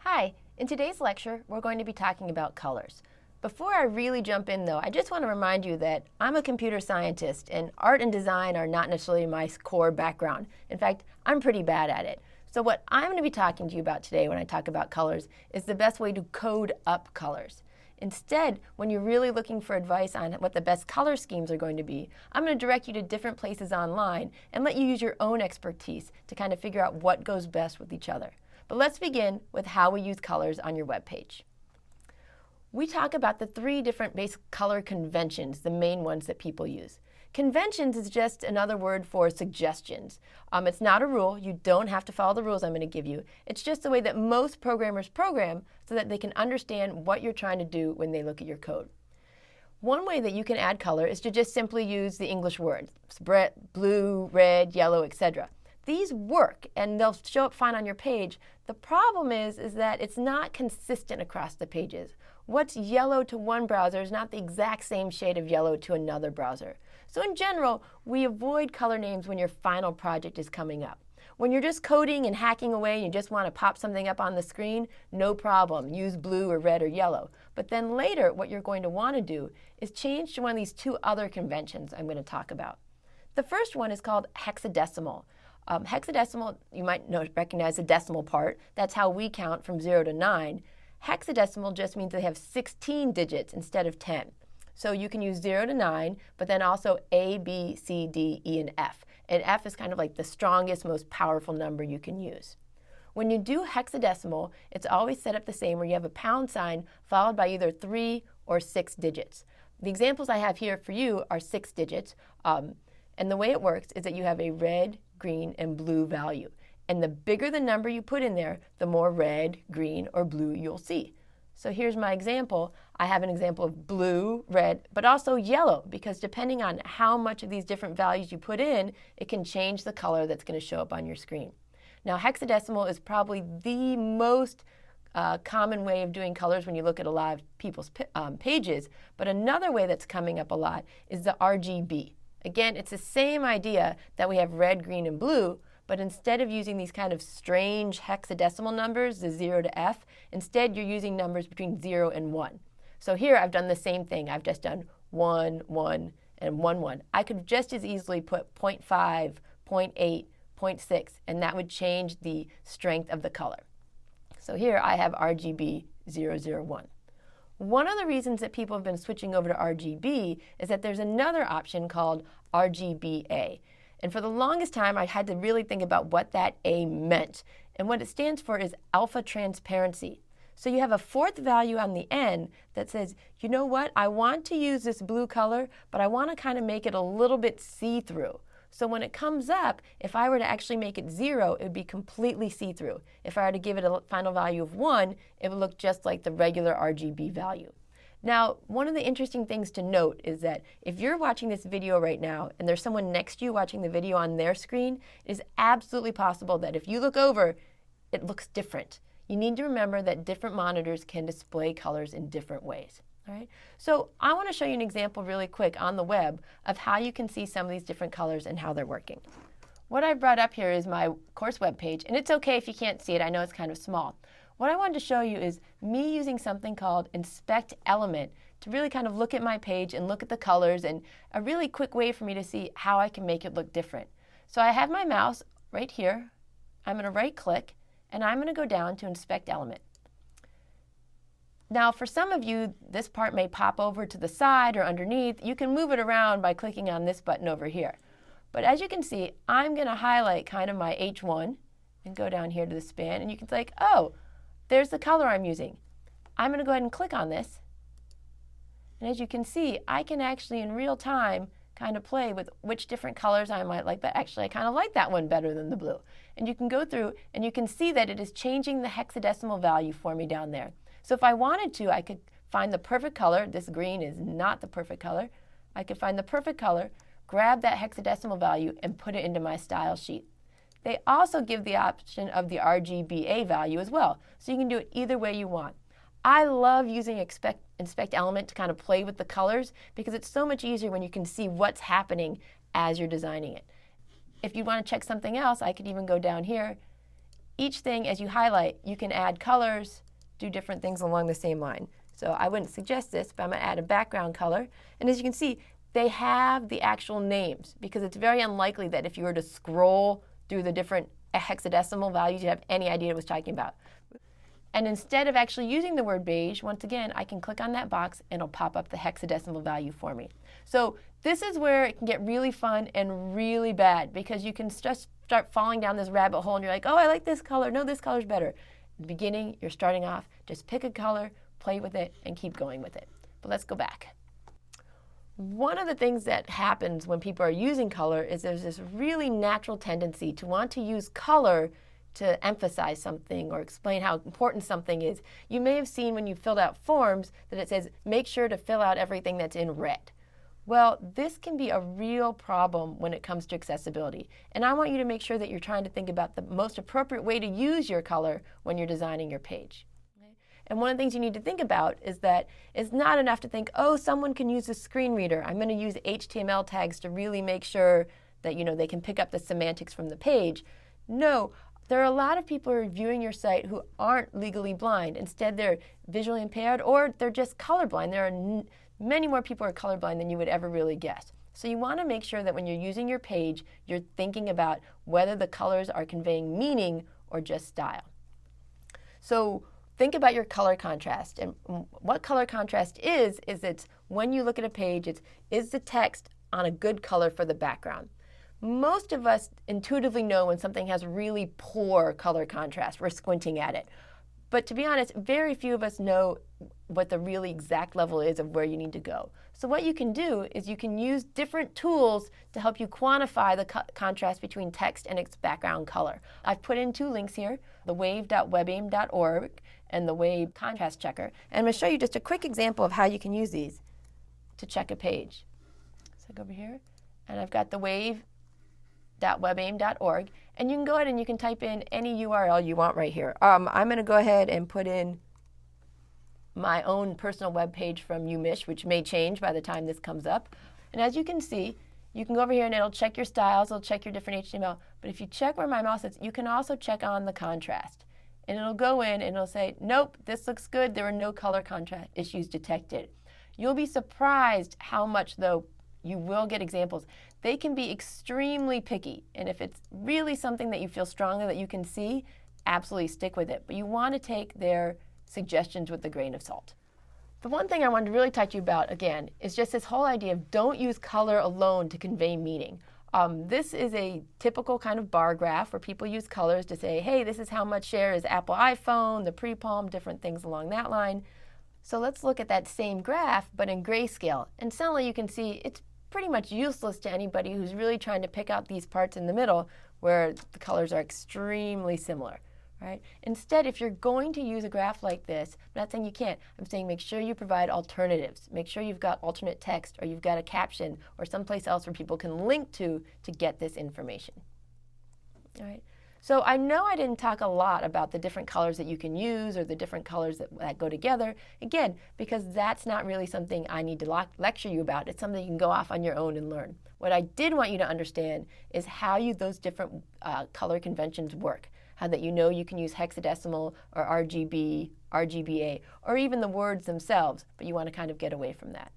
Hi, in today's lecture, we're going to be talking about colors. Before I really jump in though, I just want to remind you that I'm a computer scientist and art and design are not necessarily my core background. In fact, I'm pretty bad at it. So what I'm going to be talking to you about today when I talk about colors is the best way to code up colors. Instead, when you're really looking for advice on what the best color schemes are going to be, I'm going to direct you to different places online and let you use your own expertise to kind of figure out what goes best with each other. But let's begin with how we use colors on your web page. We talk about the three different basic color conventions, the main ones that people use. Conventions is just another word for suggestions. It's not a rule. You don't have to follow the rules I'm going to give you. It's just the way that most programmers program so that they can understand what you're trying to do when they look at your code. One way that you can add color is to just simply use the English words, blue, red, yellow, etc. These work and they'll show up fine on your page. The problem is that it's not consistent across the pages. What's yellow to one browser is not the exact same shade of yellow to another browser. So in general, we avoid color names when your final project is coming up. When you're just coding and hacking away and you just want to pop something up on the screen, no problem. Use blue or red or yellow. But then later, what you're going to want to do is change to one of these two other conventions I'm going to talk about. The first one is called hexadecimal. Hexadecimal, you might recognize the decimal part. That's how we count from 0 to 9. Hexadecimal just means they have 16 digits instead of 10. So you can use 0 to 9, but then also A, B, C, D, E, and F. And F is kind of like the strongest, most powerful number you can use. When you do hexadecimal, it's always set up the same where you have a pound sign followed by either 3 or 6 digits. The examples I have here for you are 6 digits. And the way it works is that you have a red, green, and blue value. And the bigger the number you put in there, the more red, green, or blue you'll see. So here's my example. I have an example of blue, red, but also yellow, because depending on how much of these different values you put in, it can change the color that's going to show up on your screen. Now, hexadecimal is probably the most common way of doing colors when you look at a lot of people's pages, but another way that's coming up a lot is the RGB. Again, it's the same idea that we have red, green, and blue, but instead of using these kind of strange hexadecimal numbers, the 0 to F, instead you're using numbers between 0 and 1. So here I've done the same thing. I've just done 1, 1, and 1, 1. I could just as easily put 0.5, 0.8, 0.6, and that would change the strength of the color. So here I have RGB 001. One of the reasons that people have been switching over to RGB is that there's another option called RGBA. And for the longest time, I had to really think about what that A meant. And what it stands for is alpha transparency. So you have a fourth value on the end that says, you know what, I want to use this blue color, but I want to kind of make it a little bit see-through. So when it comes up, if I were to actually make it 0, it would be completely see-through. If I were to give it a final value of 1, it would look just like the regular RGB value. Now, one of the interesting things to note is that if you're watching this video right now and there's someone next to you watching the video on their screen, it is absolutely possible that if you look over, it looks different. You need to remember that different monitors can display colors in different ways. All right? So I want to show you an example really quick on the web of how you can see some of these different colors and how they're working. What I've brought up here is my course web page, and it's okay if you can't see it. I know it's kind of small. What I wanted to show you is me using something called Inspect Element to really kind of look at my page and look at the colors, and a really quick way for me to see how I can make it look different. So I have my mouse right here. I'm going to right click and I'm going to go down to Inspect Element. Now for some of you, this part may pop over to the side or underneath. You can move it around by clicking on this button over here. But as you can see, I'm going to highlight kind of my H1 and go down here to the span, and you can say, oh, there's the color I'm using. I'm going to go ahead and click on this. And as you can see, I can actually in real time kind of play with which different colors I might like, but actually I kind of like that one better than the blue. And you can go through and you can see that it is changing the hexadecimal value for me down there. So if I wanted to, I could find the perfect color. This green is not the perfect color. I could find the perfect color, grab that hexadecimal value, and put it into my style sheet. They also give the option of the RGBA value as well, so you can do it either way you want. I love using Inspect Element to kind of play with the colors because it's so much easier when you can see what's happening as you're designing it. If you want to check something else, I could even go down here each thing as you highlight, you can add colors, do different things along the same line. So I wouldn't suggest this, but I'm going to add a background color. And as you can see, they have the actual names because it's very unlikely that if you were to scroll through the different hexadecimal values, you'd have any idea what it was talking about. And instead of actually using the word beige, once again, I can click on that box and it'll pop up the hexadecimal value for me. So this is where it can get really fun and really bad because you can just start falling down this rabbit hole and you're like, oh, I like this color. No, this color's better. At the beginning, you're starting off, just pick a color, play with it, and keep going with it. But let's go back. One of the things that happens when people are using color is there's this really natural tendency to want to use color to emphasize something or explain how important something is. You may have seen when you filled out forms that it says, make sure to fill out everything that's in red. Well, this can be a real problem when it comes to accessibility. And I want you to make sure that you're trying to think about the most appropriate way to use your color when you're designing your page. And one of the things you need to think about is that it's not enough to think, oh, someone can use a screen reader. I'm going to use HTML tags to really make sure that they can pick up the semantics from the page. No, there are a lot of people who are viewing your site who aren't legally blind. Instead, they're visually impaired or they're just colorblind. There are many more people who are colorblind than you would ever really guess. So you want to make sure that when you're using your page, you're thinking about whether the colors are conveying meaning or just style. So think about your color contrast. And what color contrast is it's when you look at a page, is the text on a good color for the background? Most of us intuitively know when something has really poor color contrast. We're squinting at it. But to be honest, very few of us know what the really exact level is of where you need to go. So what you can do is you can use different tools to help you quantify the contrast between text and its background color. I've put in 2 links here, the wave.webaim.org and the Wave Contrast Checker. And I'm going to show you just a quick example of how you can use these to check a page. So I go over here, and I've got the wave.webaim.org, and you can go ahead and you can type in any URL you want right here. I'm going to go ahead and put in my own personal web page from UMich, which may change by the time this comes up. And as you can see, you can go over here and it'll check your styles, it'll check your different HTML, but if you check where my mouse is, you can also check on the contrast. And it'll go in and it'll say, nope, this looks good, there are no color contrast issues detected. You'll be surprised how much, though, you will get examples. They can be extremely picky, and if it's really something that you feel strongly that you can see, absolutely stick with it. But you want to take their suggestions with a grain of salt. The one thing I wanted to really talk to you about, again, is just this whole idea of don't use color alone to convey meaning. This is a typical kind of bar graph where people use colors to say, hey, this is how much share is Apple iPhone, the pre-palm, different things along that line. So let's look at that same graph, but in grayscale. And suddenly you can see it's pretty much useless to anybody who's really trying to pick out these parts in the middle where the colors are extremely similar. Right? Instead, if you're going to use a graph like this, I'm not saying you can't, I'm saying make sure you provide alternatives. Make sure you've got alternate text or you've got a caption or someplace else where people can link to get this information. All right? So I know I didn't talk a lot about the different colors that you can use or the different colors that go together, again, because that's not really something I need to lecture you about. It's something you can go off on your own and learn. What I did want you to understand is how those different color conventions work. How that you can use hexadecimal or RGB, RGBA, or even the words themselves, but you want to kind of get away from that.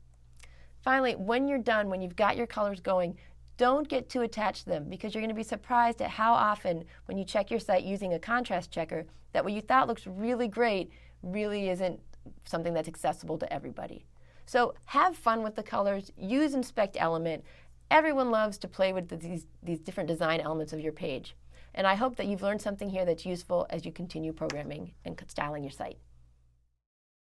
Finally, when you're done, when you've got your colors going, don't get too attached to them because you're going to be surprised at how often when you check your site using a contrast checker that what you thought looks really great really isn't something that's accessible to everybody. So have fun with the colors, use Inspect Element. Everyone loves to play with these different design elements of your page. And I hope that you've learned something here that's useful as you continue programming and styling your site.